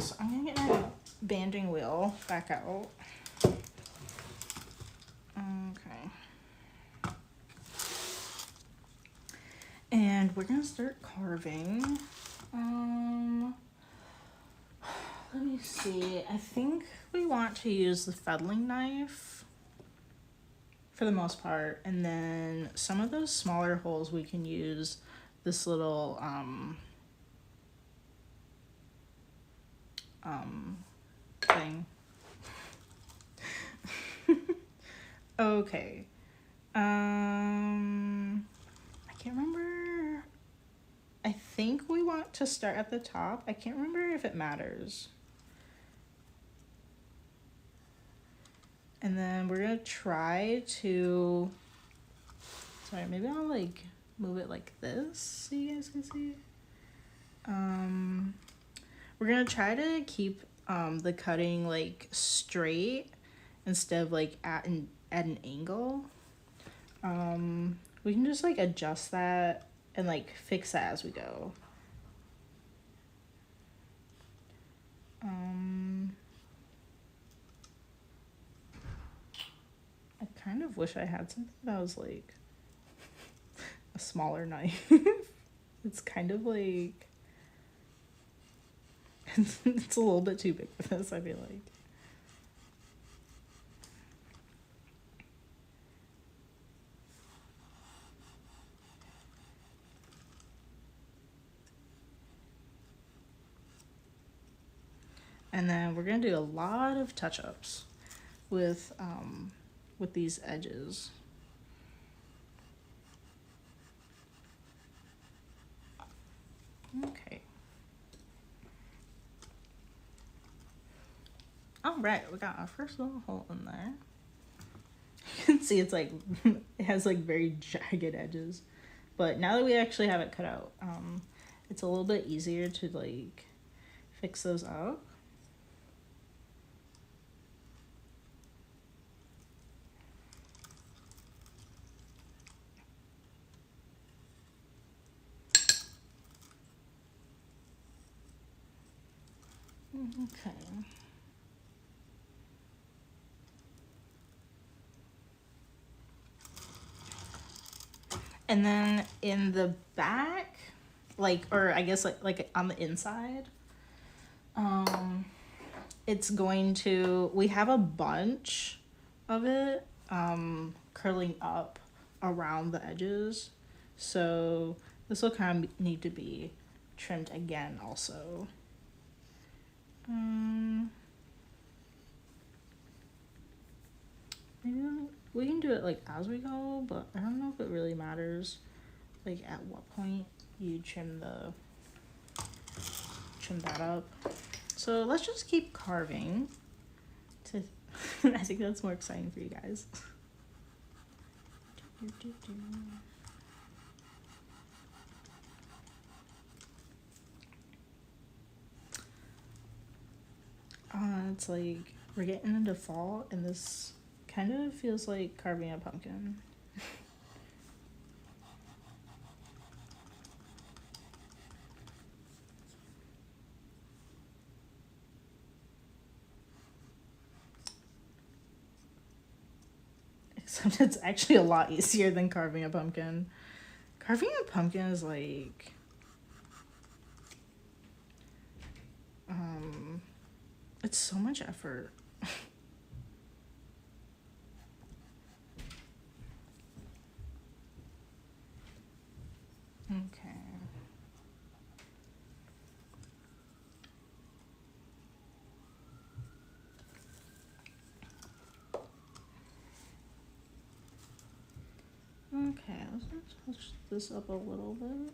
so I'm gonna get my banding wheel back out. Okay. And we're gonna start carving. Let me see. I think we want to use the fettling knife for the most part, and then some of those smaller holes we can use this little thing. Okay. I can't remember. I think we want to start at the top. I can't remember if it matters. And then we're gonna try to, sorry, maybe I'll like move it like this so you guys can see. We're gonna try to keep the cutting like straight instead of like at an angle. We can just like adjust that and like fix that as we go. I kind of wish I had something that was like a smaller knife. It's kind of like it's a little bit too big for this, I feel like. And then we're gonna do a lot of touch-ups with these edges. Okay. All right, we got our first little hole in there. You can see it's like it has like very jagged edges, but now that we actually have it cut out, it's a little bit easier to like fix those up. Okay. And then in the back, like, or I guess like on the inside, it's going to, we have a bunch of it curling up around the edges. So this will kind of need to be trimmed again also. Maybe we can do it like as we go, but I don't know if it really matters like at what point you trim that up. So let's just keep carving to I think that's more exciting for you guys. It's like we're getting into fall and this kind of feels like carving a pumpkin. Except it's actually a lot easier than carving a pumpkin. Carving a pumpkin is like it's so much effort. Okay. Okay, let's touch this up a little bit.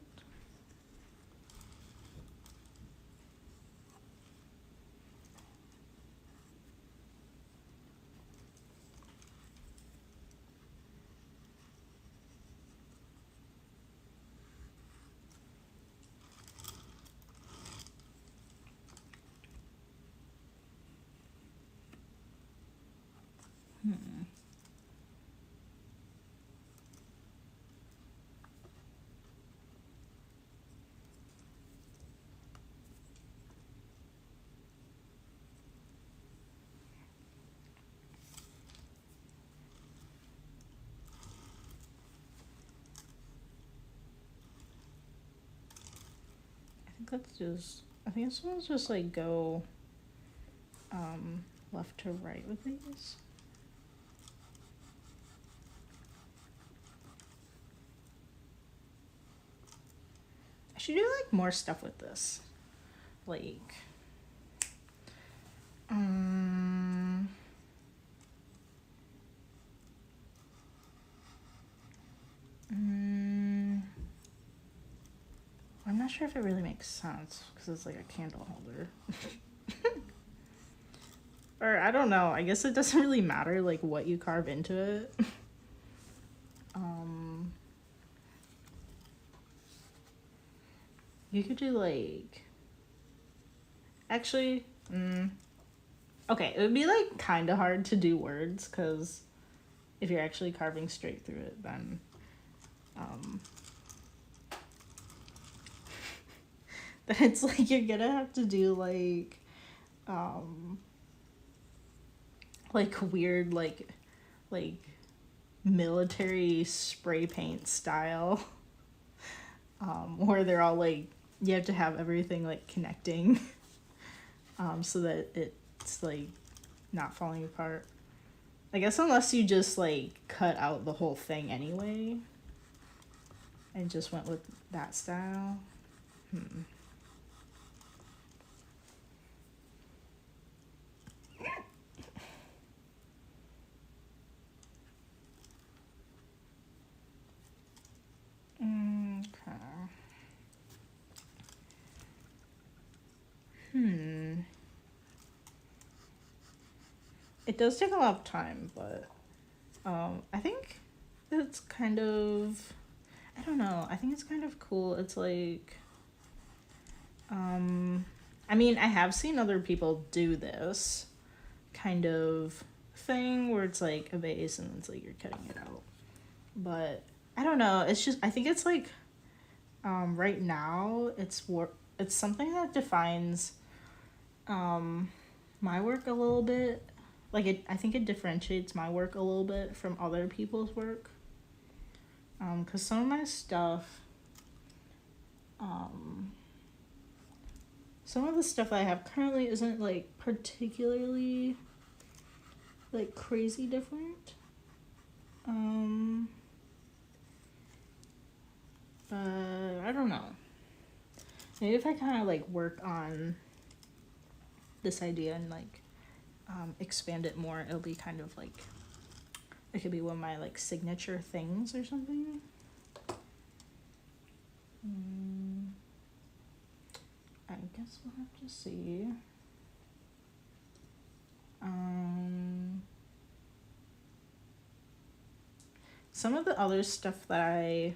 I think it's supposed to just like go left to right with these. I should do like more stuff with this. Like I'm not sure if it really makes sense because it's like a candle holder. Or I don't know. I guess it doesn't really matter like what you carve into it. You could do like actually okay, it would be like kind of hard to do words because if you're actually carving straight through it, then then it's like you're gonna have to do like weird like military spray paint style where they're all like you have to have everything like connecting so that it's like not falling apart. I guess unless you just like cut out the whole thing anyway and just went with that style. It does take a lot of time, but I think it's kind of, I don't know, I think it's kind of cool. It's like, I mean, I have seen other people do this kind of thing where it's like a vase and it's like you're cutting it out. But I don't know, it's just, I think it's like, right now, it's something that defines my work a little bit. Like I think it differentiates my work a little bit from other people's work. Cause some of my stuff, some of the stuff I have currently isn't like particularly like crazy different. But I don't know. Maybe if I kind of like work on this idea and like expand it more, it'll be kind of like it could be one of my like signature things or something. I guess we'll have to see. Some of the other stuff that I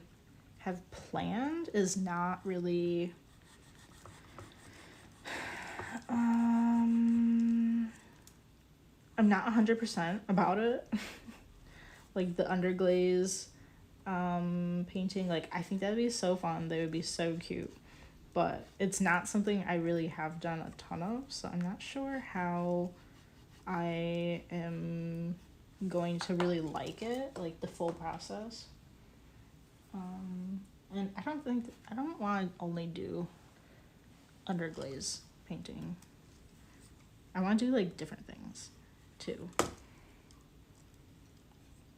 have planned is not really I'm not 100% about it. Like the underglaze painting, like I think that'd be so fun. They would be so cute. But it's not something I really have done a ton of, so I'm not sure how I am going to really like it, like the full process. And I don't want to only do underglaze painting. I want to do like different things too.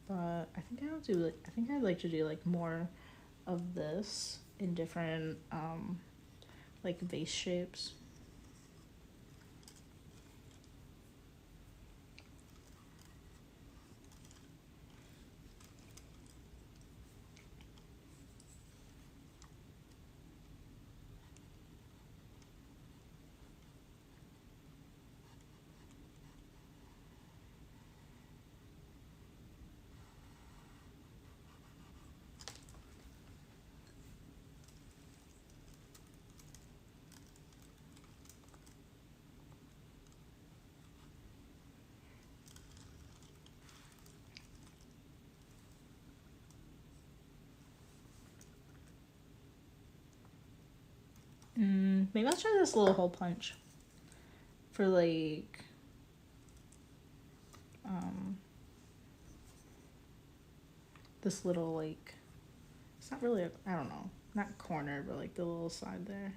But I think I'd like to do like more of this in different like vase shapes. Maybe I'll try this little hole punch for like this little like, it's not really I don't know, not corner, but like the little side there.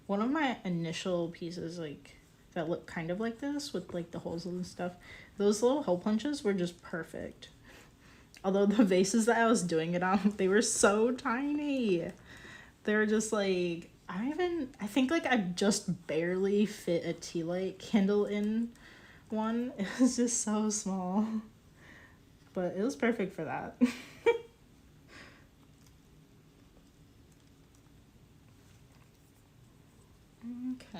One of my initial pieces, like, that look kind of like this with like the holes and stuff, those little hole punches were just perfect. Although the vases that I was doing it on, they were so tiny. They were just like, I think like I just barely fit a tea light candle in one. It was just so small. But it was perfect for that. Okay.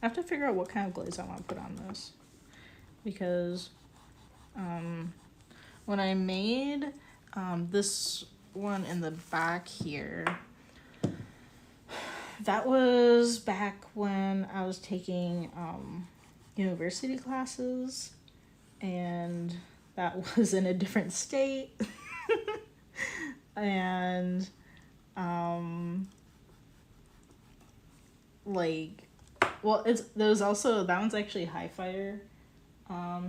I have to figure out what kind of glaze I want to put on this. Because when I made this one in the back here, that was back when I was taking university classes, and that was in a different state. And like, well, there was also, that one's actually high fire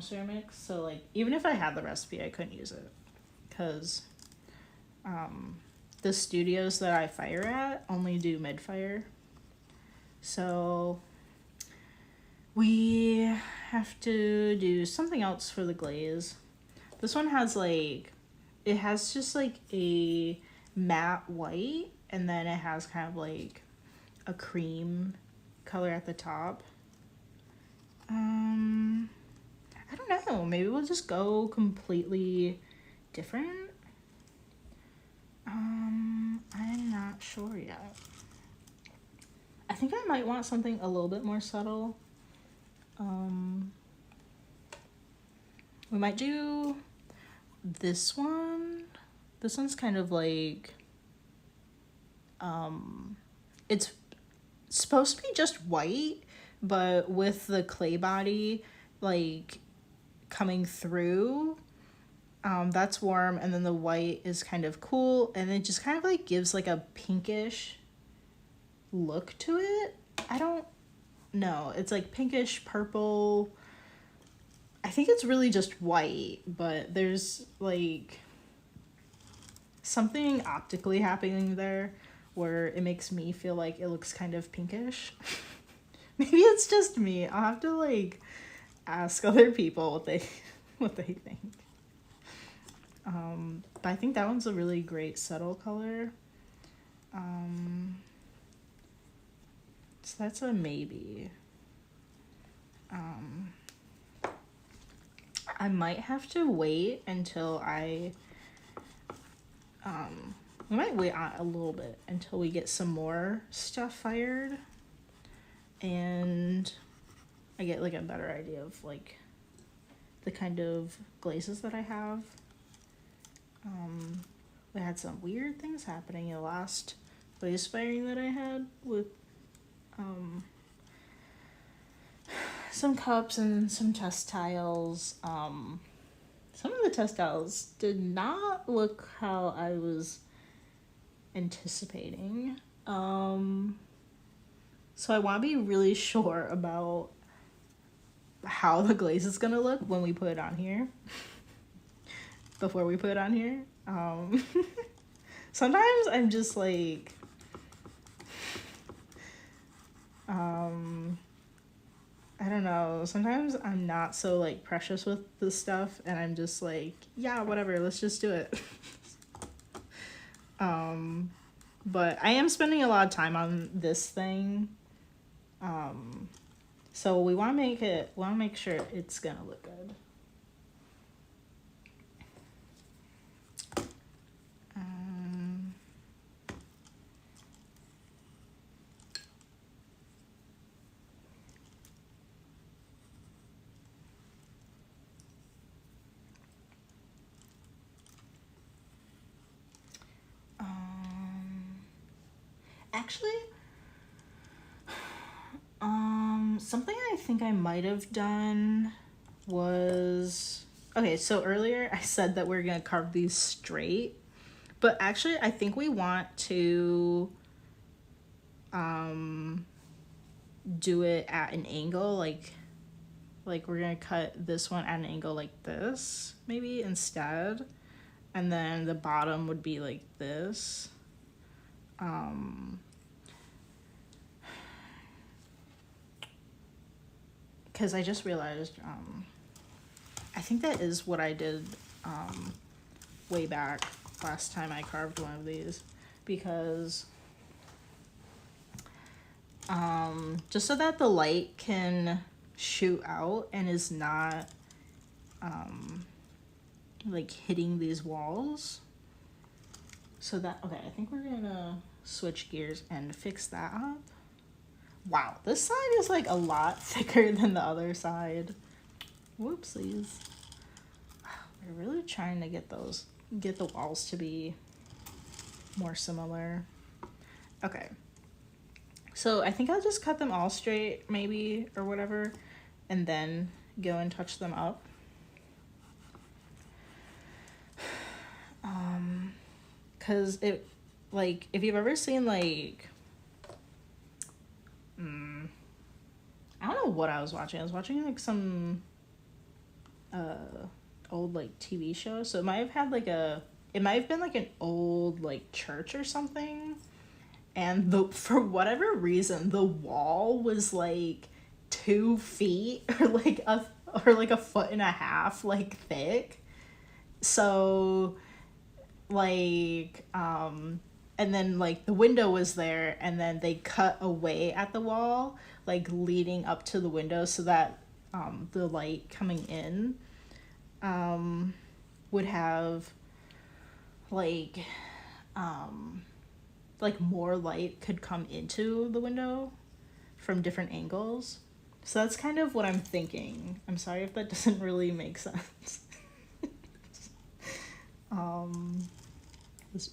ceramics, so like even if I had the recipe I couldn't use it because the studios that I fire at only do mid fire, so we have to do something else for the glaze. This one has like, it has just like a matte white, and then it has kind of like a cream color at the top. I don't know, maybe we'll just go completely different. I'm not sure yet. I think I might want something a little bit more subtle. We might do this one. This one's kind of like, it's supposed to be just white, but with the clay body like coming through, that's warm, and then the white is kind of cool, and it just kind of like gives like a pinkish look to it. I don't know, it's like pinkish purple. I think it's really just white, but there's like something optically happening there where it makes me feel like it looks kind of pinkish. Maybe it's just me. I'll have to like ask other people what they think. But I think that one's a really great subtle color. So that's a maybe. I might have to wait until we might wait on a little bit until we get some more stuff fired and I get like a better idea of like the kind of glazes that I have. We had some weird things happening in the last glaze firing that I had with some cups and some test tiles. Some of the test tiles did not look how I was anticipating. So I want to be really sure about how the glaze is gonna look when we put it on here. Before we put it on here. Sometimes I'm just like, I don't know, sometimes I'm not so like precious with this stuff, and I'm just like, yeah, whatever, let's just do it. But I am spending a lot of time on this thing, so we want to make sure it's gonna look good. actually, something I think I might have done was, okay, so earlier I said that we're gonna carve these straight, but actually I think we want to do it at an angle, like we're gonna cut this one at an angle like this maybe instead, and then the bottom would be like this. Because I just realized I think that is what I did way back last time I carved one of these, because just so that the light can shoot out and is not like hitting these walls. So that, okay, I think we're gonna switch gears and fix that up. Wow, this side is like a lot thicker than the other side. Whoopsies. We're really trying to get the walls to be more similar. Okay. So I think I'll just cut them all straight maybe or whatever, and then go and touch them up. Cause it, like, if you've ever seen like, I don't know what I was watching. I was watching like some old like TV show. So it might have had like it might have been like an old like church or something. And for whatever reason, the wall was like 2 feet or like a foot and a half like thick. So like and then like the window was there, and then they cut away at the wall like leading up to the window so that the light coming in would have like more light could come into the window from different angles. So that's kind of what I'm thinking. I'm sorry if that doesn't really make sense.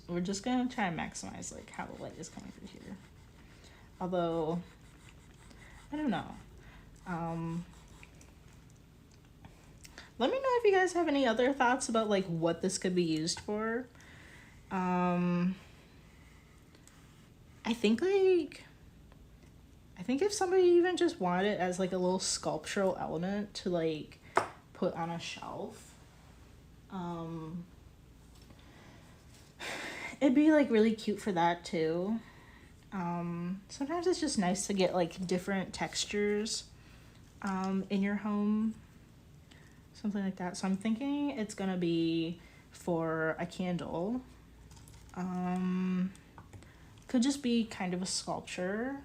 We're just gonna try and maximize like how the light is coming through here. Although, I don't know. Let me know if you guys have any other thoughts about like what this could be used for. I think if somebody even just wanted it as like a little sculptural element to like put on a shelf, it'd be like really cute for that too. Sometimes it's just nice to get like different textures in your home, something like that. So I'm thinking it's gonna be for a candle. Could just be kind of a sculpture.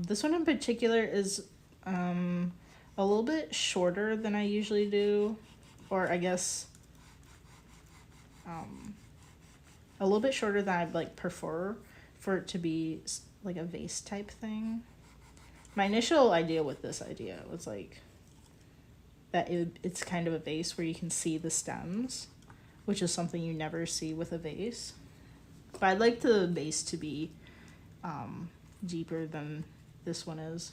This one in particular is a little bit shorter than I usually do, or I guess a little bit shorter than I'd like prefer for it to be like a vase type thing. My initial idea with this idea was like that it's kind of a vase where you can see the stems, which is something you never see with a vase. But I'd like the vase to be deeper than this one is.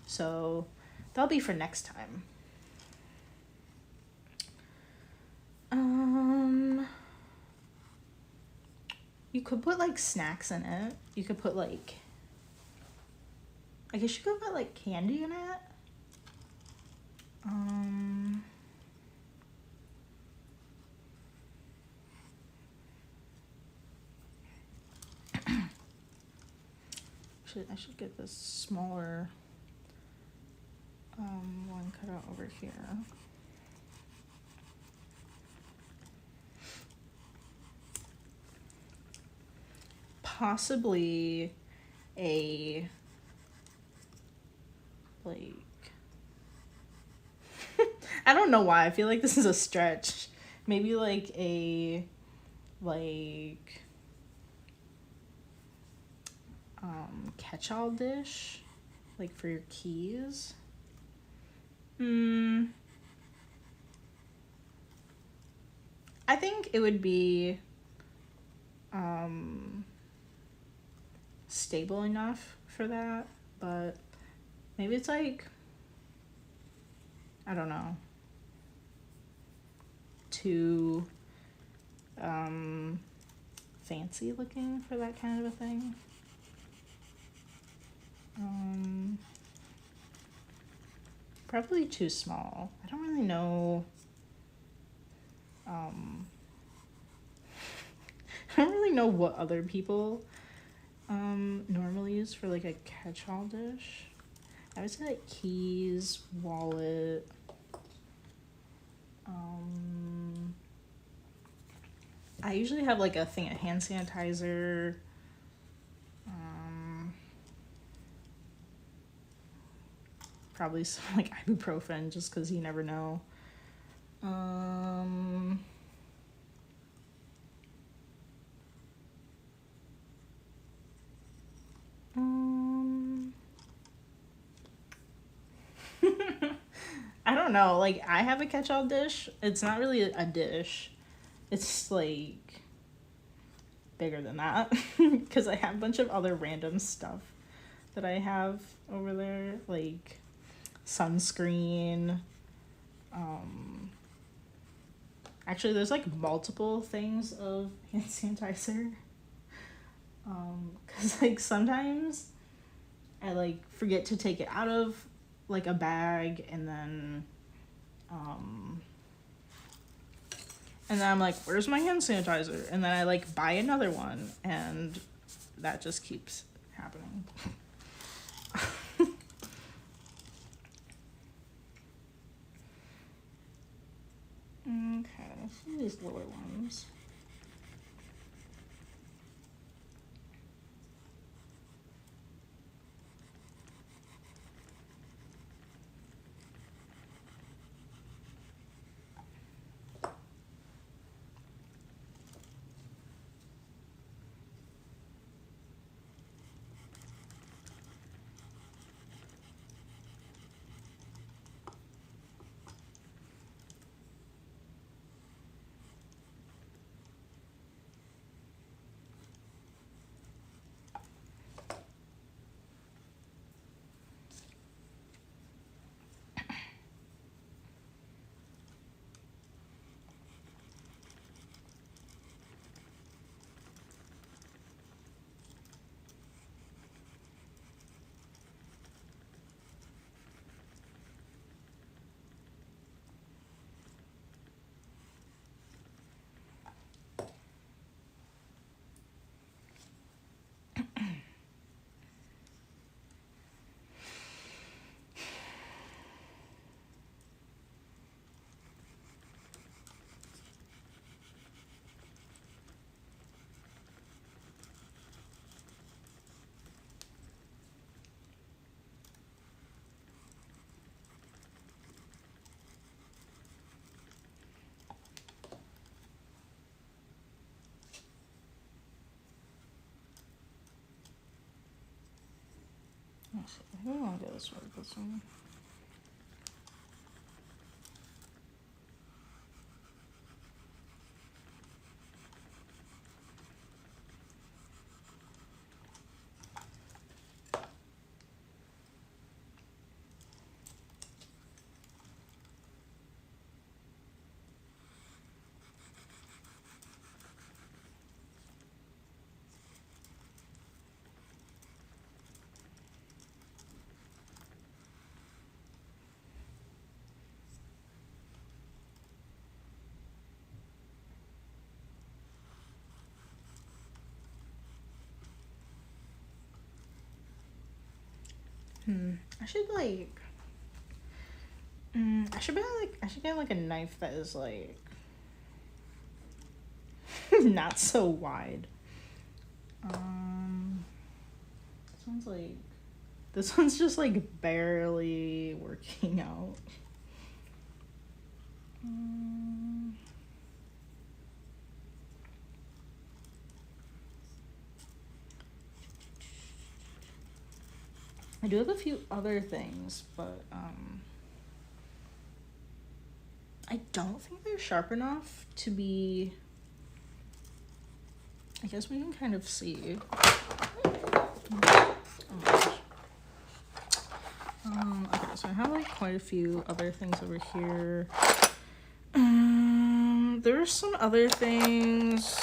So that'll be for next time. You could put like snacks in it. You could put like, I guess you could put like candy in it. I should get this smaller one cut out over here. Possibly a like I don't know why I feel like this is a stretch. Maybe like a catch-all dish, like for your keys. I think it would be um, stable enough for that, but maybe it's like, I don't know, too fancy looking for that kind of a thing. Probably too small. I don't really know. I don't really know what other people normally use for like a catch-all dish. I would say like keys, wallet. I usually have like a thing of hand sanitizer. Probably some like ibuprofen just because you never know. I don't know. Like, I have a catch-all dish. It's not really a dish. It's like bigger than that because I have a bunch of other random stuff that I have over there, like sunscreen. Actually, there's like multiple things of hand sanitizer. Because like sometimes I like forget to take it out of like a bag, and then I'm like, where's my hand sanitizer? And then I like buy another one, and that just keeps happening. Okay, let's do these lower ones. I don't want to go this way with this one. I should like. I should get like a knife that is like not so wide. This one's just like barely working out. I do have a few other things, but I don't think they're sharp enough to be, I guess we can kind of see. Oh my gosh. Okay, so I have like quite a few other things over here. There are some other things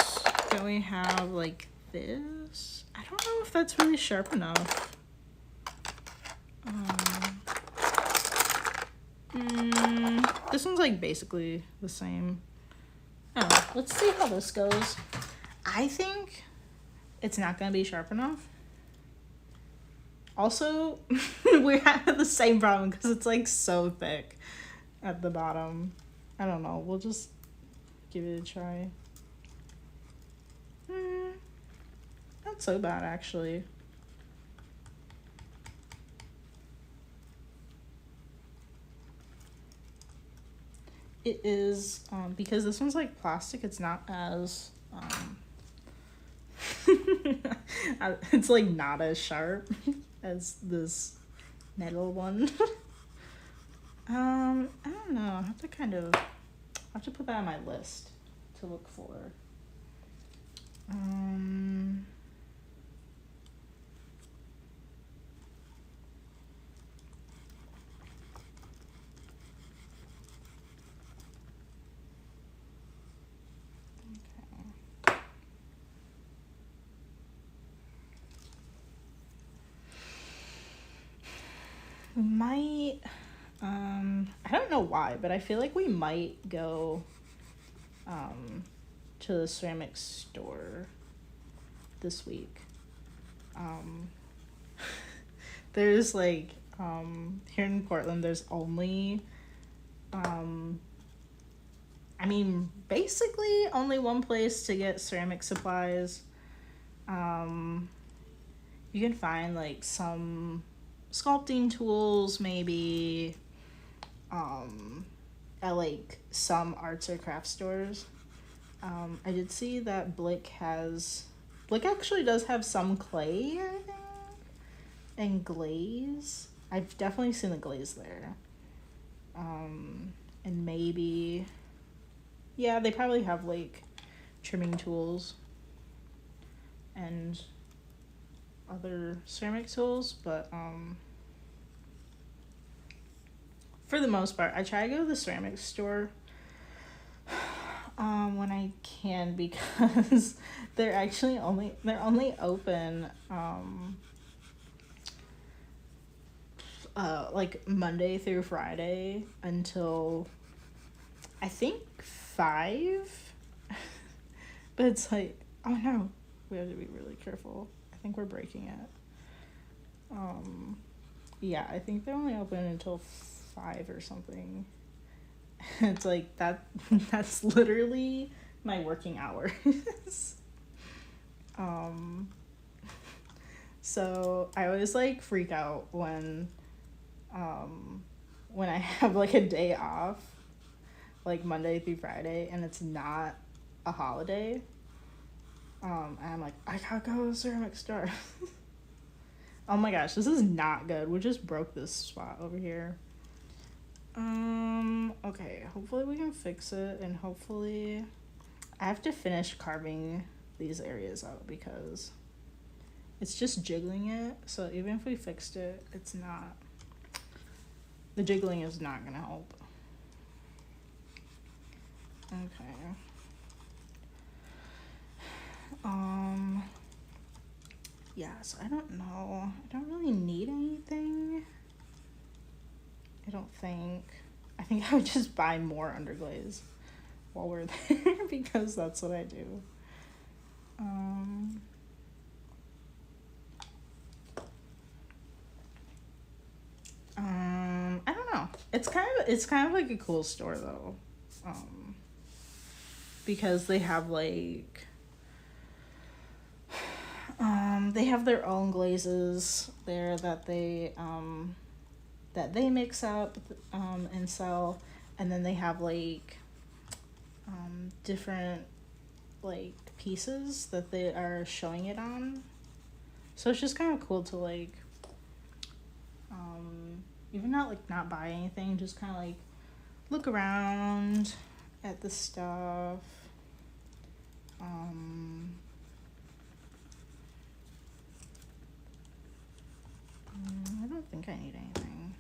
that we have like this. I don't know if that's really sharp enough. This one's like basically the same. Oh, let's see how this goes. I think it's not gonna be sharp enough. Also, we have the same problem because it's like so thick at the bottom. I don't know, we'll just give it a try. Not so bad actually. It is, because this one's like plastic, it's not as, it's like not as sharp as this metal one. I don't know, I have to put that on my list to look for. We might, I don't know why, but I feel like we might go to the ceramic store this week. There's like, here in Portland, there's only, I mean, basically only one place to get ceramic supplies. You can find like some sculpting tools maybe at like some arts or craft stores. I did see that Blick actually does have some clay, I think, and glaze. I've definitely seen the glaze there. And maybe, yeah, they probably have like trimming tools and other ceramic tools, but for the most part, I try to go to the ceramic store when I can, because they're only open like Monday through Friday until I think 5. But it's like, oh no, we have to be really careful. I think we're breaking it. Yeah, I think they're only open until 5 or something. It's like that's literally my working hours. So I always like freak out when I have like a day off, like Monday through Friday, and it's not a holiday. And I'm like, I gotta go to the ceramic store. Oh my gosh, this is not good. We just broke this spot over here. Okay, hopefully we can fix it, and hopefully I have to finish carving these areas out because it's just jiggling it. So even if we fixed it, the jiggling is not gonna help. Okay. Yeah, so I don't know. I don't really need anything. I don't think. I think I would just buy more underglaze while we're there because that's what I do. I don't know. It's kind of like a cool store though. Because they have like they have their own glazes there that they mix up and sell, and then they have like different like pieces that they are showing it on. So it's just kind of cool to like even not buy anything, just kind of like look around at the stuff. I don't think I need anything.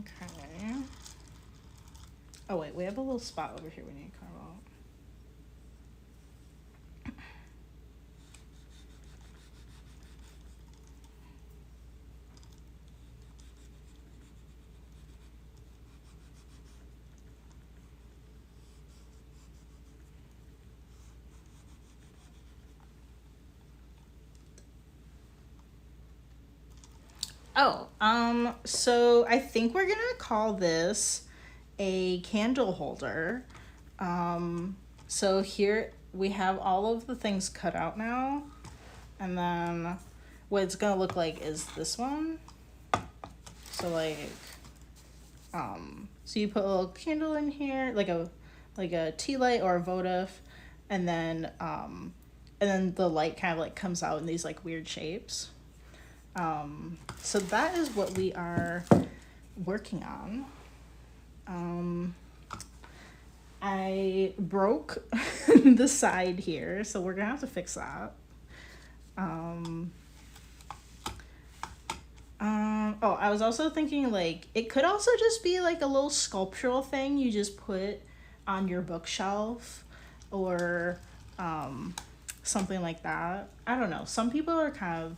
Okay. Oh wait, we have a little spot over here we need to carve out. Oh, so I think we're gonna call this a candle holder. So here we have all of the things cut out now, and then what it's gonna look like is this one. So like, so you put a little candle in here, like a tea light or a votive, and then the light kind of like comes out in these like weird shapes. So that is what we are working on. I broke the side here, so we're gonna have to fix that. Oh, I was also thinking like it could also just be like a little sculptural thing you just put on your bookshelf or something like that. I don't know. Some people are kind of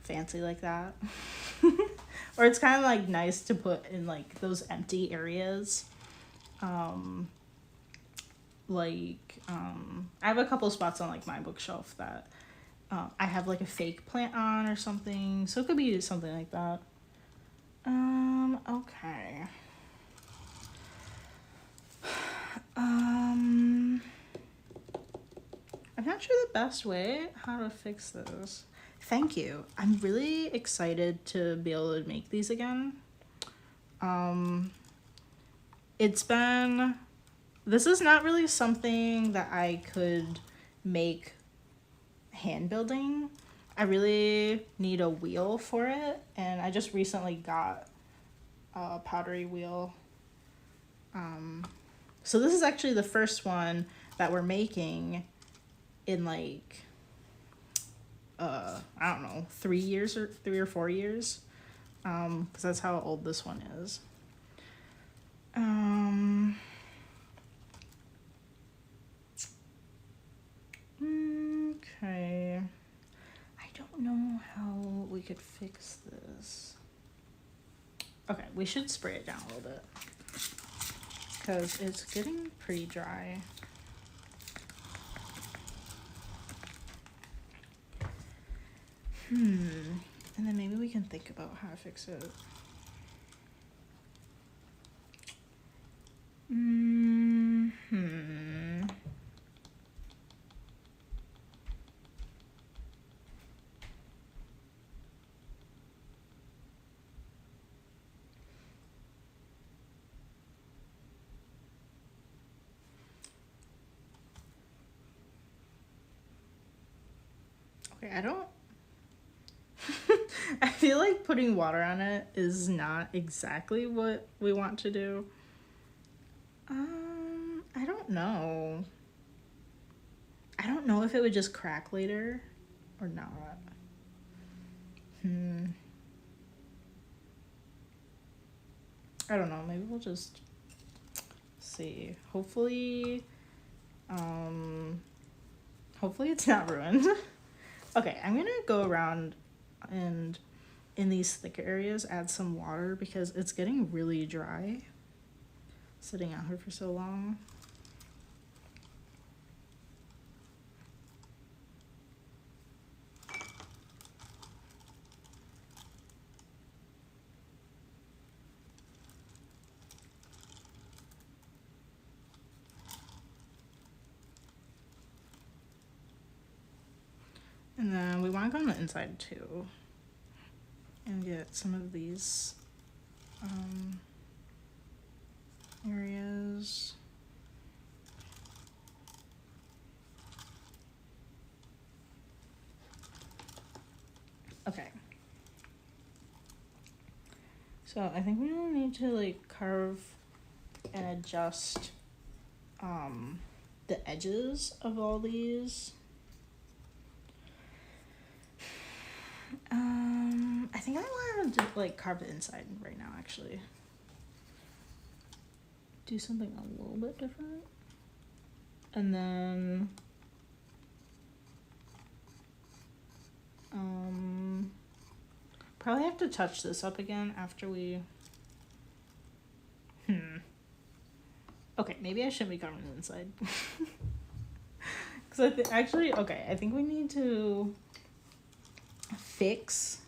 fancy like that. Or it's kind of like nice to put in like those empty areas. I have a couple spots on like my bookshelf that I have like a fake plant on or something, so it could be something like that. Okay. I'm not sure the best way how to fix this. Thank you. I'm really excited to be able to make these again. This is not really something that I could make hand building. I really need a wheel for it, and I just recently got a pottery wheel. So this is actually the first one that we're making in like I don't know, 3 or 4 years, because that's how old this one is. Okay, I don't know how we could fix this. Okay, we should spray it down a little bit because it's getting pretty dry. And then maybe we can think about how to fix it. Okay, I don't I feel like putting water on it is not exactly what we want to do. I don't know. I don't know if it would just crack later or not. I don't know. Maybe we'll just see. Hopefully it's not ruined. Okay, I'm gonna go around and in these thicker areas add some water because it's getting really dry sitting out here for so long. And then we want to go on the inside too and get some of these areas. So I think we need to like carve and adjust the edges of all these. I think I want to like carve the inside right now, actually. Do something a little bit different. And then probably have to touch this up again after we okay, maybe I shouldn't be covering the inside. Because I think we need to fix.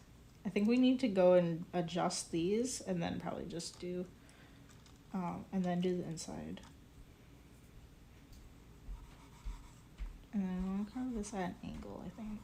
I think we need to go and adjust these and then probably just do and then do the inside. And then I want to carve this at an angle, I think.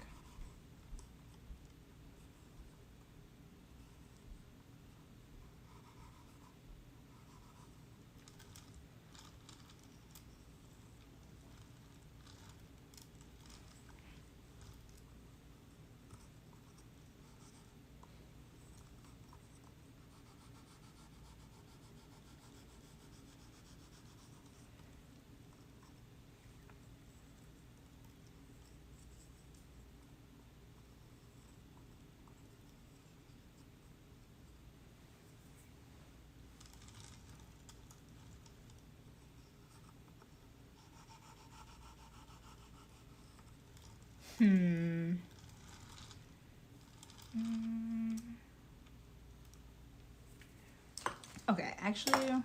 Okay, actually,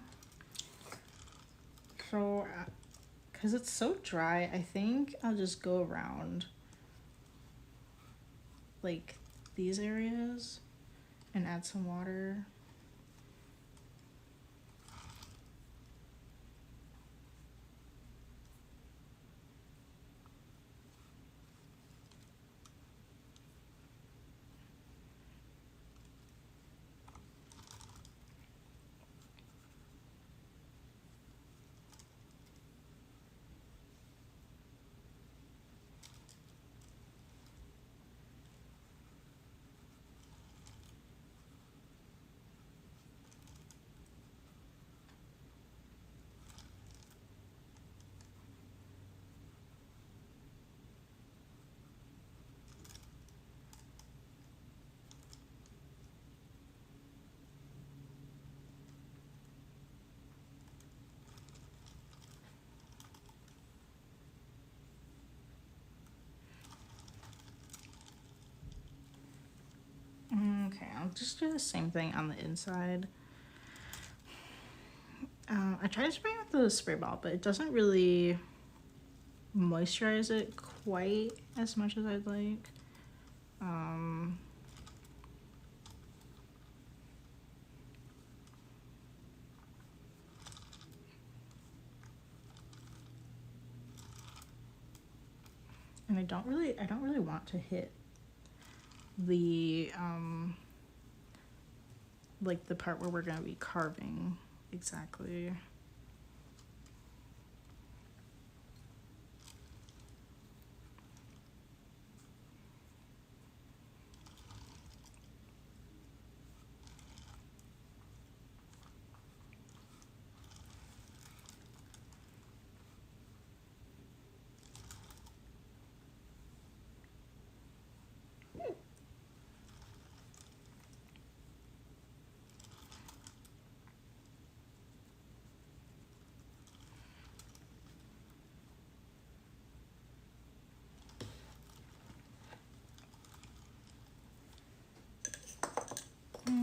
so because it's so dry, I think I'll just go around like these areas and add some water. Okay, I'll just do the same thing on the inside. I tried spraying with the spray bottle, but it doesn't really moisturize it quite as much as I'd like. And I don't really want to hit the like the part where we're gonna be carving exactly.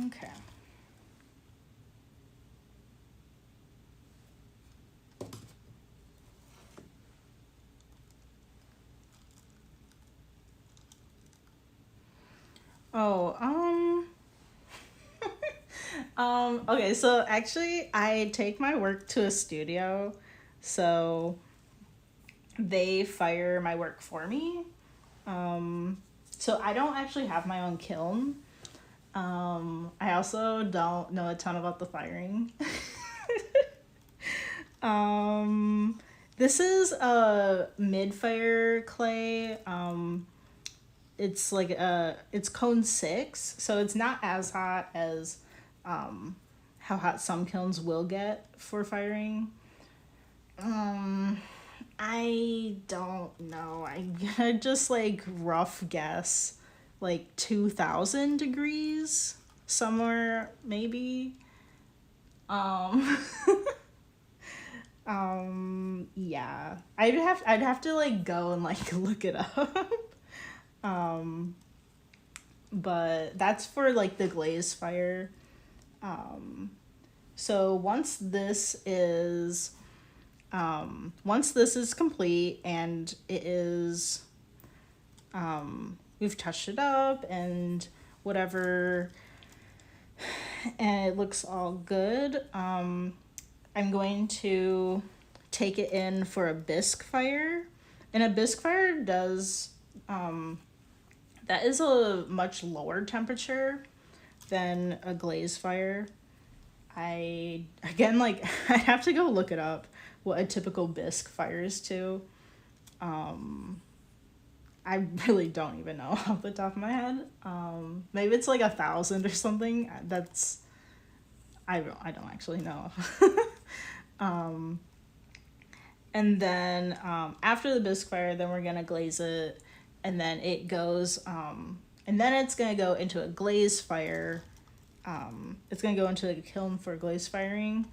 Okay. Oh, okay, so actually I take my work to a studio, so they fire my work for me. So I don't actually have my own kiln. I also don't know a ton about the firing. This is a mid-fire clay. It's like it's cone 6, so it's not as hot as how hot some kilns will get for firing. I don't know. I'm gonna just like rough guess like 2000 degrees somewhere maybe. Um yeah. I'd have to like go and like look it up. Um but that's for like the glaze fire. So once this is complete and it is, we've touched it up and whatever, and it looks all good, I'm going to take it in for a bisque fire. And a bisque fire does, that is a much lower temperature than a glaze fire. I have to go look it up what a typical bisque fires to. I really don't even know off the top of my head. Maybe it's like 1,000 or something. I don't actually know. And then after the bisque fire, then we're gonna glaze it, and then it goes, and then it's gonna go into a glaze fire. It's gonna go into a kiln for glaze firing,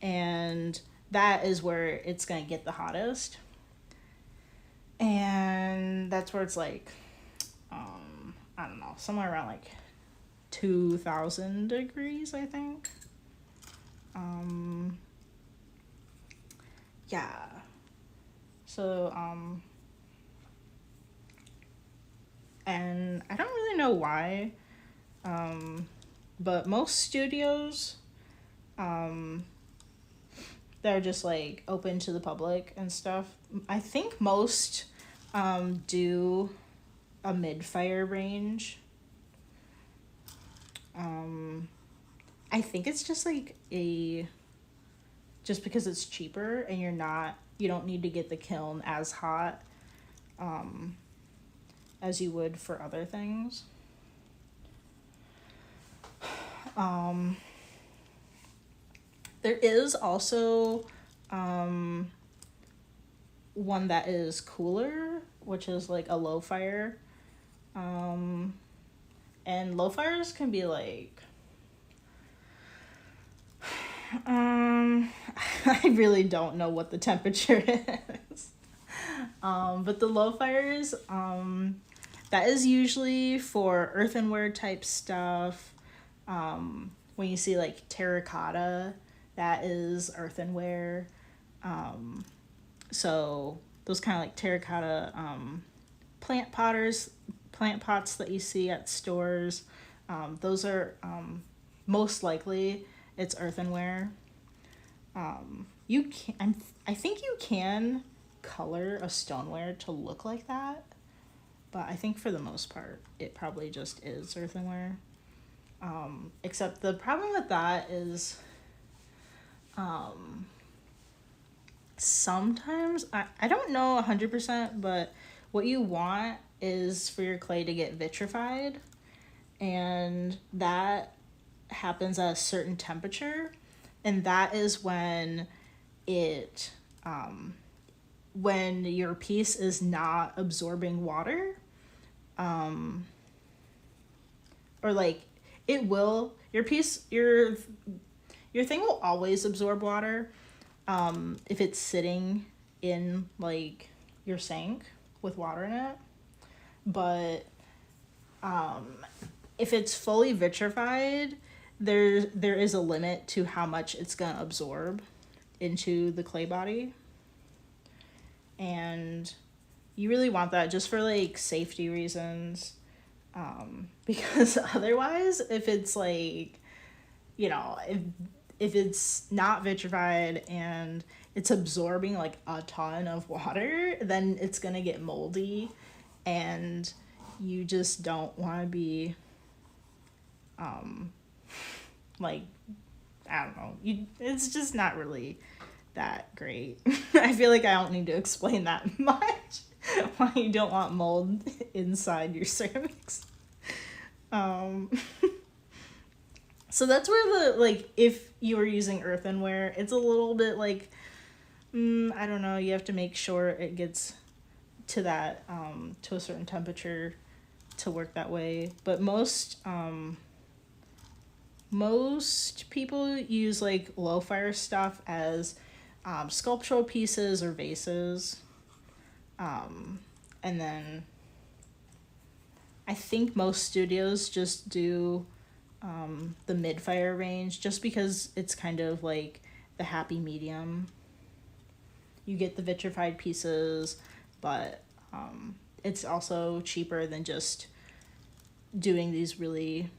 and that is where it's gonna get the hottest. And that's where it's like, I don't know, somewhere around like 2000 degrees, I think. Yeah. So, and I don't really know why, but most studios, they're just like open to the public and stuff. I think most do a mid-fire range. I think it's just like just because it's cheaper and you don't need to get the kiln as hot as you would for other things. There is also one that is cooler, which is like a low fire. And low fires can be like, I really don't know what the temperature is. But the low fires, that is usually for earthenware type stuff. When you see like terracotta, that is earthenware. So those kind of like terracotta plant pots that you see at stores, those are most likely it's earthenware. I think you can color a stoneware to look like that, but I think for the most part it probably just is earthenware. Except the problem with that is sometimes, I don't know 100%, but what you want is for your clay to get vitrified, and that happens at a certain temperature, and that is when when your piece is not absorbing water, or like it will, your thing will always absorb water if it's sitting in like your sink with water in it. But if it's fully vitrified, there is a limit to how much it's gonna absorb into the clay body. And you really want that just for like safety reasons. Because otherwise, if it's like, if it's not vitrified and it's absorbing like a ton of water, then it's gonna get moldy, and you just don't want to be like, I don't know, it's just not really that great. I feel like I don't need to explain that much why you don't want mold inside your ceramics. So that's where the, like, if you were using earthenware, it's a little bit like, I don't know, you have to make sure it gets to that, to a certain temperature to work that way. But most people use like low fire stuff as sculptural pieces or vases. And then I think most studios just do the mid-fire range just because it's kind of like the happy medium. You get the vitrified pieces, but it's also cheaper than just doing these really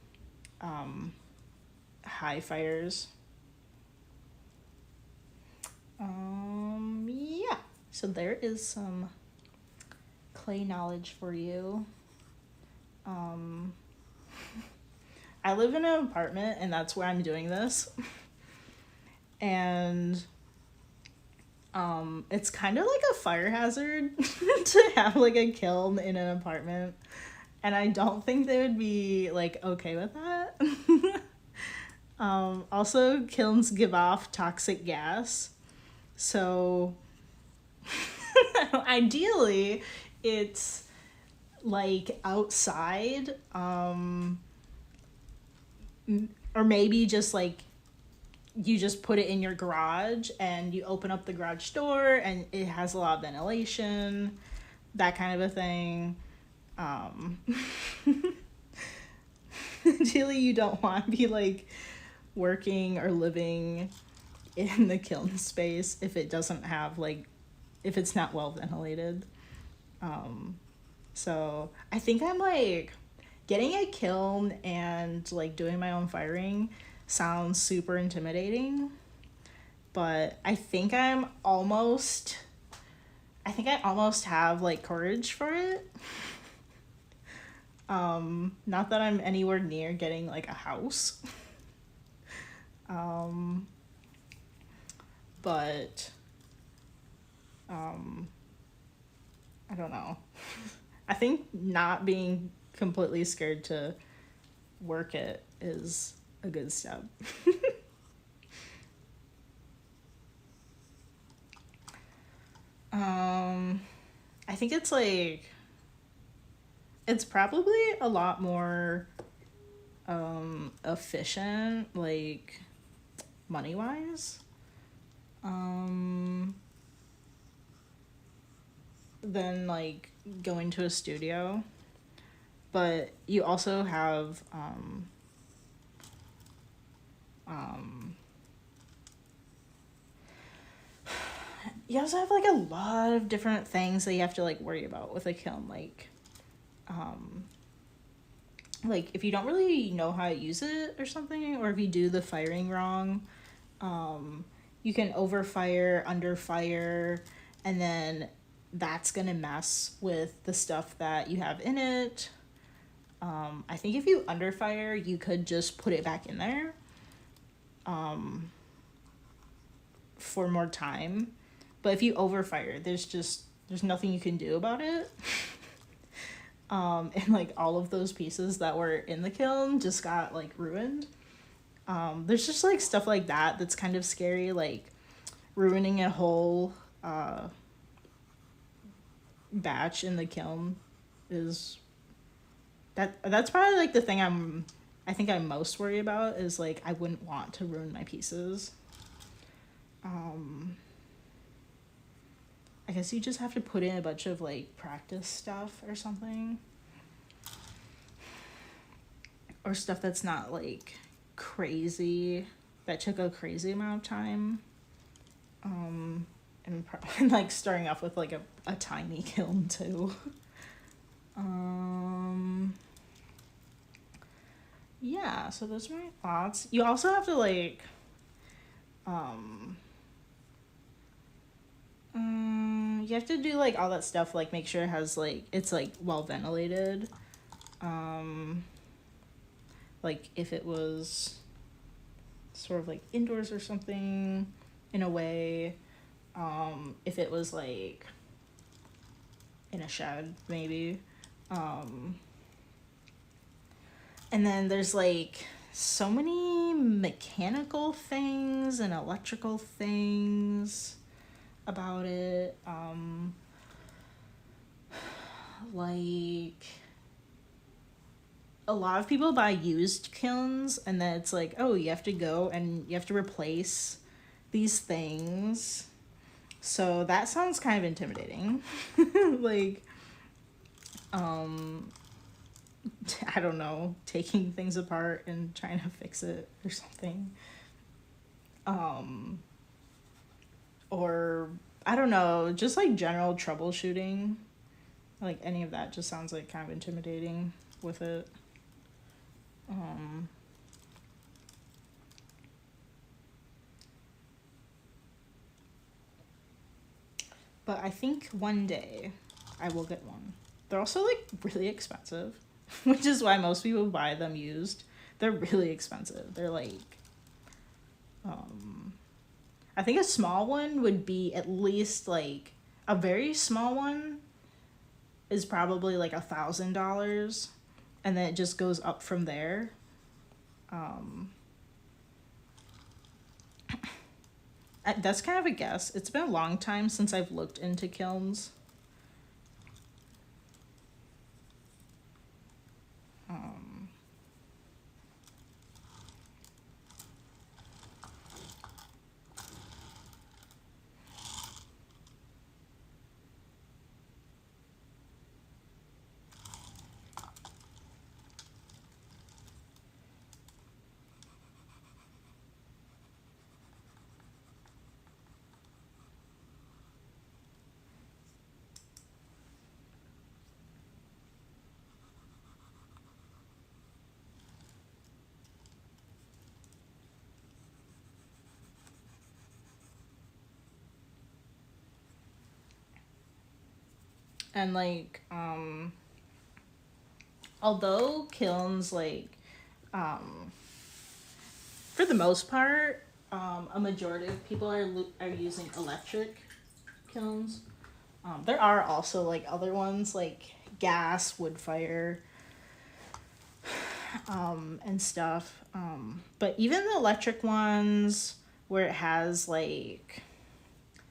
high fires. Yeah. So there is some clay knowledge for you. I live in an apartment and that's where I'm doing this. And it's kind of like a fire hazard to have like a kiln in an apartment. And I don't think they would be like okay with that. Also, kilns give off toxic gas. So ideally it's like outside, or maybe just like you just put it in your garage and you open up the garage door and it has a lot of ventilation, that kind of a thing. Ideally you don't want to be like working or living in the kiln space if it doesn't have like, if it's not well ventilated. So I think I'm like, getting a kiln and like doing my own firing sounds super intimidating, but I think I almost have like courage for it. Not that I'm anywhere near getting like a house. But I don't know. I think not being completely scared to work it is a good step. I think it's like, it's probably a lot more efficient, like money wise, than like going to a studio. But you also have you also have like a lot of different things that you have to like worry about with a kiln, like if you don't really know how to use it or something, or if you do the firing wrong, you can overfire, underfire, and then that's gonna mess with the stuff that you have in it. I think if you underfire, you could just put it back in there for more time. But if you overfire, there's nothing you can do about it. And like all of those pieces that were in the kiln just got like ruined. There's just like stuff like that that's kind of scary, like ruining a whole batch in the kiln is that's probably like the thing I think I'm most worried about, is like I wouldn't want to ruin my pieces. I guess you just have to put in a bunch of like practice stuff or something, or stuff that's not like crazy, that took a crazy amount of time. And probably like starting off with like a tiny kiln too. Yeah, so those are my thoughts. You also have to like you have to do like all that stuff, like make sure it has like, it's like well ventilated. Like if it was sort of like indoors or something, in a way. If it was like in a shed, maybe. And then there's like so many mechanical things and electrical things about it. Like a lot of people buy used kilns, and then it's like, oh, you have to go and you have to replace these things. So that sounds kind of intimidating. Like, I don't know, taking things apart and trying to fix it or something. Or I don't know, just like general troubleshooting. Like any of that just sounds like kind of intimidating with it. But I think one day I will get one. They're also like really expensive, which is why most people buy them used. They're really expensive. They're like, I think a small one would be at least like a very small one is probably like $1,000, and then it just goes up from there. That's kind of a guess. It's been a long time since I've looked into kilns. And like, although kilns like, for the most part, a majority of people are using electric kilns. There are also like other ones like gas, wood fire, and stuff. But even the electric ones where it has like,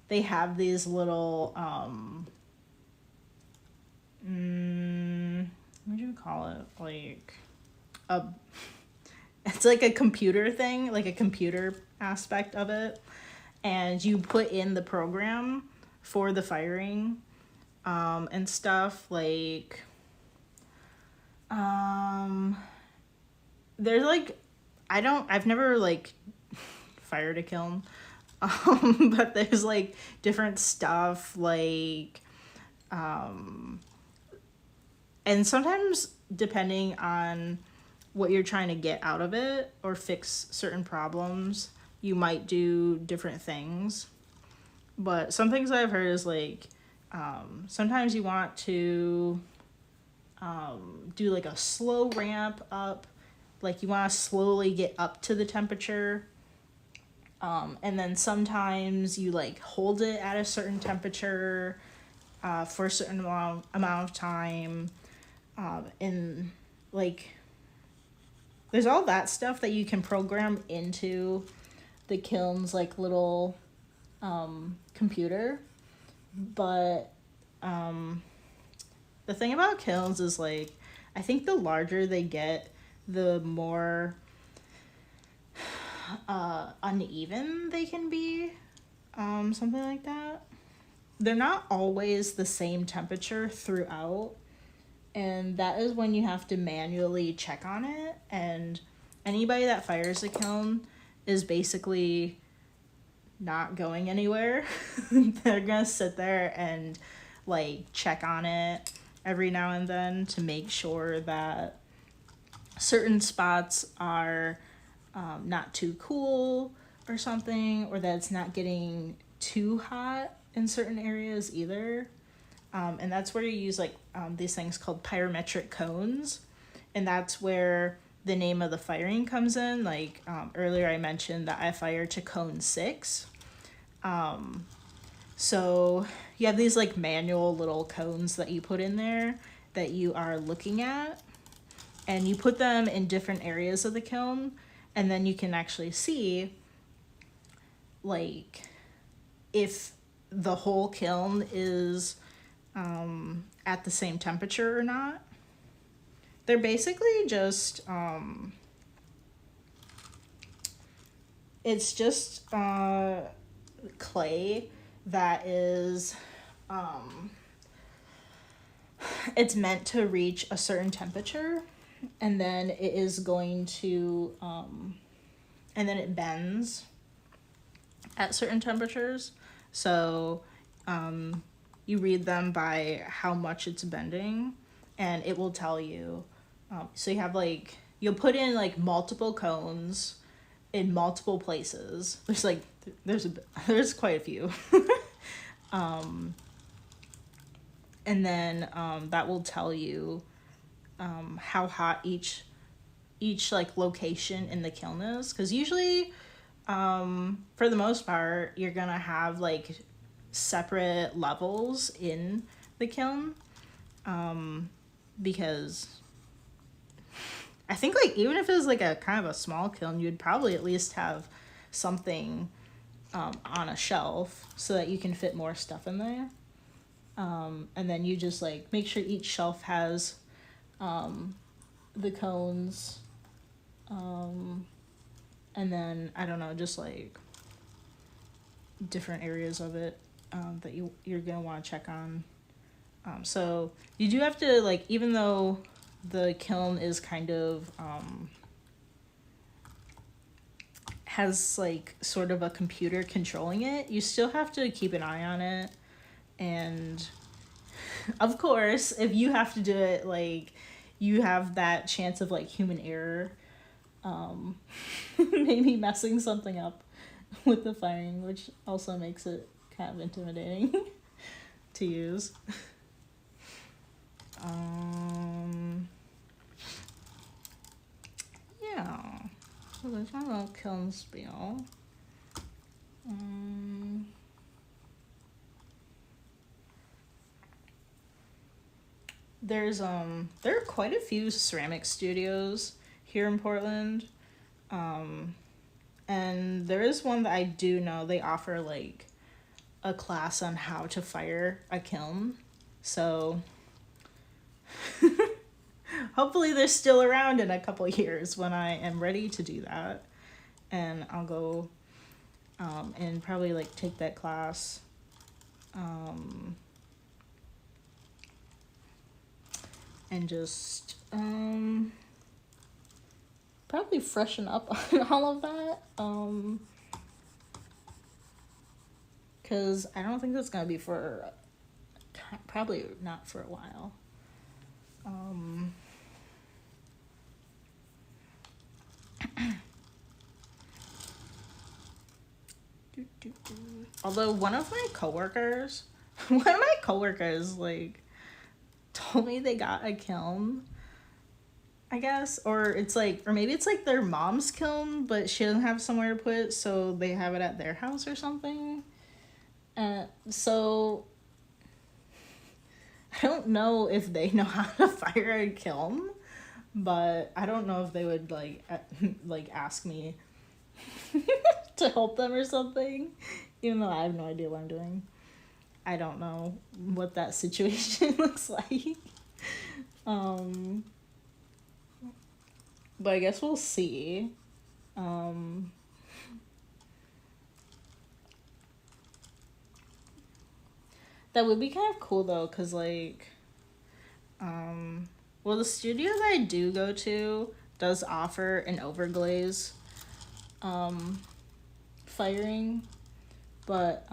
they have these little, what do you call it? Like a, it's like a computer thing, like a computer aspect of it. And you put in the program for the firing, and stuff like, there's like, I've never like fired a kiln, but there's like different stuff like, and sometimes depending on what you're trying to get out of it or fix certain problems, you might do different things. But some things I've heard is like, sometimes you want to do like a slow ramp up, like you want to slowly get up to the temperature, and then sometimes you like hold it at a certain temperature for a certain amount of time, and like there's all that stuff that you can program into the kiln's like little computer. But the thing about kilns is like, I think the larger they get, the more uneven they can be, something like that. They're not always the same temperature throughout, and that is when you have to manually check on it. And anybody that fires a kiln is basically not going anywhere. They're gonna sit there and like check on it every now and then to make sure that certain spots are not too cool or something, or that it's not getting too hot in certain areas either. And that's where you use like these things called pyrometric cones, and that's where the name of the firing comes in. Like earlier I mentioned that I fire to cone 6. So you have these like manual little cones that you put in there that you are looking at, and you put them in different areas of the kiln, and then you can actually see like if the whole kiln is at the same temperature or not. They're basically just it's just clay that is it's meant to reach a certain temperature, and then it is going to and then it bends at certain temperatures. So you read them by how much it's bending, and it will tell you. So you have like, you'll put in like multiple cones in multiple places. There's like, there's quite a few. And then that will tell you how hot each like location in the kiln is. Because usually, for the most part, you're gonna have like separate levels in the kiln, because I think like even if it was like a kind of a small kiln, you'd probably at least have something on a shelf so that you can fit more stuff in there. And then you just like make sure each shelf has the cones, and then I don't know, just like different areas of it that you're gonna want to check on. So you do have to, like, even though the kiln is kind of has like sort of a computer controlling it, you still have to keep an eye on it. And of course, if you have to do it, like, you have that chance of like human error, maybe messing something up with the firing, which also makes it kind of intimidating to use. Yeah, so there's my little kiln spiel. There are quite a few ceramic studios here in Portland, and there is one that I do know they offer like a class on how to fire a kiln. So hopefully they're still around in a couple years when I am ready to do that, and I'll go and probably like take that class. And just probably freshen up on all of that, because I don't think that's gonna be for probably not for a while. Although one of my coworkers like told me they got a kiln, I guess, or it's like, or maybe it's like their mom's kiln, but she doesn't have somewhere to put it, so they have it at their house or something. So I don't know if they know how to fire a kiln, but I don't know if they would like ask me to help them or something, even though I have no idea what I'm doing. I don't know what that situation looks like. But I guess we'll see. That would be kind of cool though, because like, well, the studio that I do go to does offer an overglaze firing, but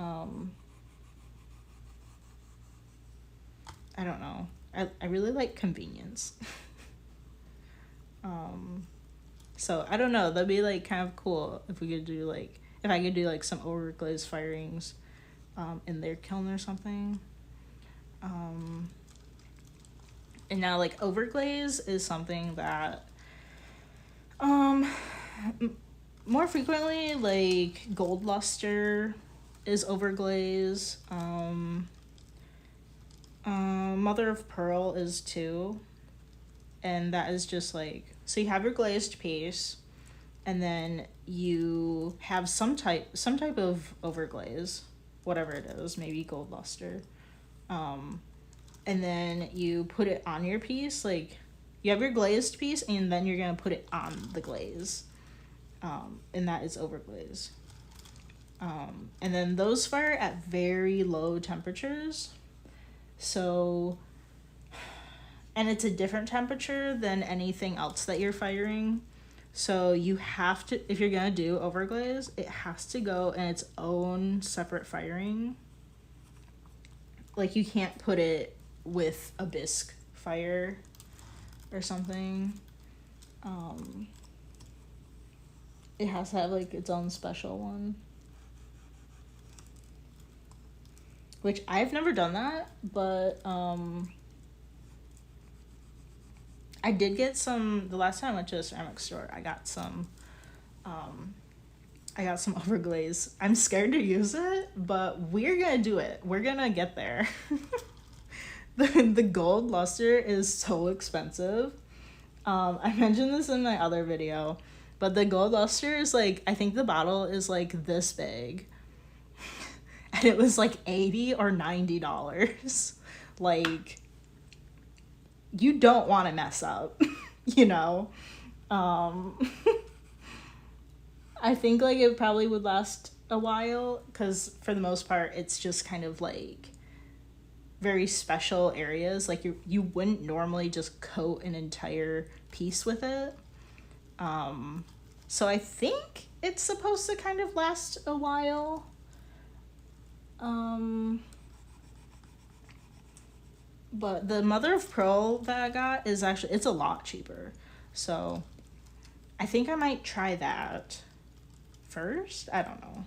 I don't know. I really like convenience. So I don't know. That'd be like kind of cool if we could do like, if I could do like some overglaze firings in their kiln or something. And now like overglaze is something that more frequently, like gold luster is overglaze. Mother of pearl is too. and that is just like, so you have your glazed piece, and then you have some type of overglaze, whatever it is, maybe gold luster. And then you put it on your piece, like you have your glazed piece, and then you're gonna put it on the glaze, and that is overglaze. And then those fire at very low temperatures, so, and it's a different temperature than anything else that you're firing. So you have to, if you're gonna do overglaze, it has to go in its own separate firing. Like you can't put it with a bisque fire or something. It has to have like its own special one. Which I've never done that, but I did get some, the last time I went to a ceramic store, I got some overglaze. I'm scared to use it, but we're gonna do it. We're gonna get there. The gold luster is so expensive. I mentioned this in my other video, but the gold luster is like, I think the bottle is like this big. And it was like $80 or $90. Like, you don't want to mess up, you know? I think like it probably would last a while, because for the most part, it's just kind of like very special areas. Like you wouldn't normally just coat an entire piece with it. So I think it's supposed to kind of last a while. But the mother of pearl that I got is actually, it's a lot cheaper. So I think I might try that first. I don't know.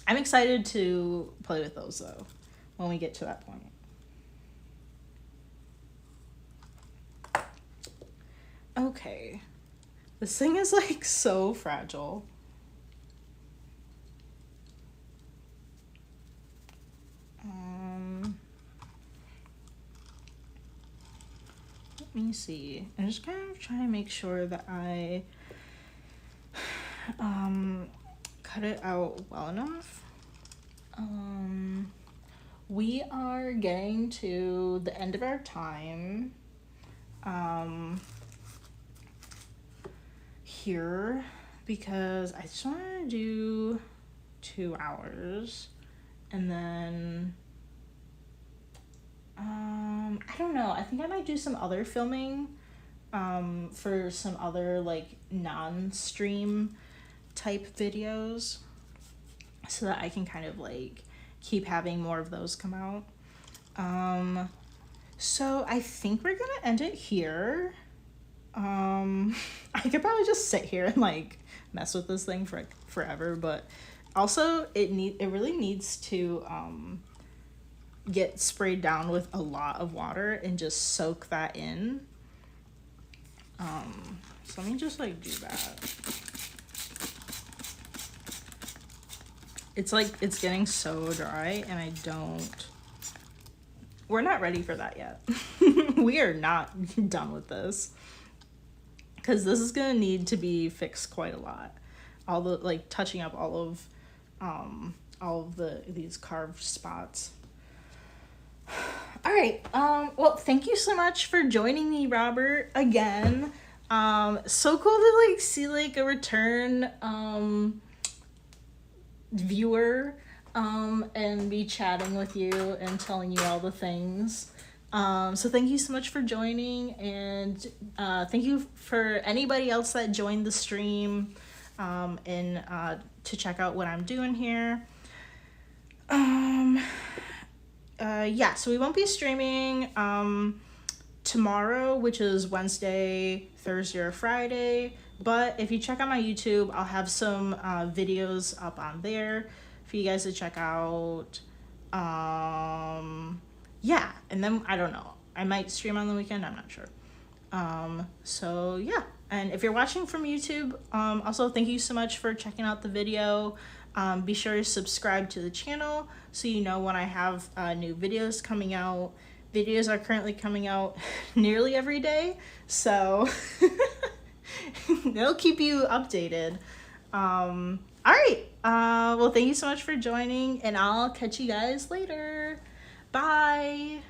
I'm excited to play with those though, when we get to that point. Okay. This thing is like so fragile. Let me see. I'm just kind of trying to make sure that I cut it out well enough. We are getting to the end of our time here, because I just want to do 2 hours, and then I don't know, I think I might do some other filming for some other like non-stream type videos, so that I can kind of like keep having more of those come out. So I think we're gonna end it here. I could probably just sit here and like mess with this thing for like forever, but also it really needs to get sprayed down with a lot of water and just soak that in. So let me just like do that. It's like, it's getting so dry, and we're not ready for that yet. We are not done with this, because this is gonna need to be fixed quite a lot. All the like touching up all of these carved spots. All right, well, thank you so much for joining me, Robert, again. So cool to like see like a return viewer and be chatting with you and telling you all the things. So thank you so much for joining, and thank you for anybody else that joined the stream and to check out what I'm doing here. Yeah, so we won't be streaming tomorrow, which is Wednesday, Thursday, or Friday, but if you check out my YouTube, I'll have some videos up on there for you guys to check out. Yeah, and then I don't know, I might stream on the weekend, I'm not sure. So yeah, and if you're watching from YouTube, also thank you so much for checking out the video. Be sure to subscribe to the channel so you know when I have new videos coming out. videos are currently coming out nearly every day, so they'll keep you updated. All right. Well, thank you so much for joining, and I'll catch you guys later. Bye.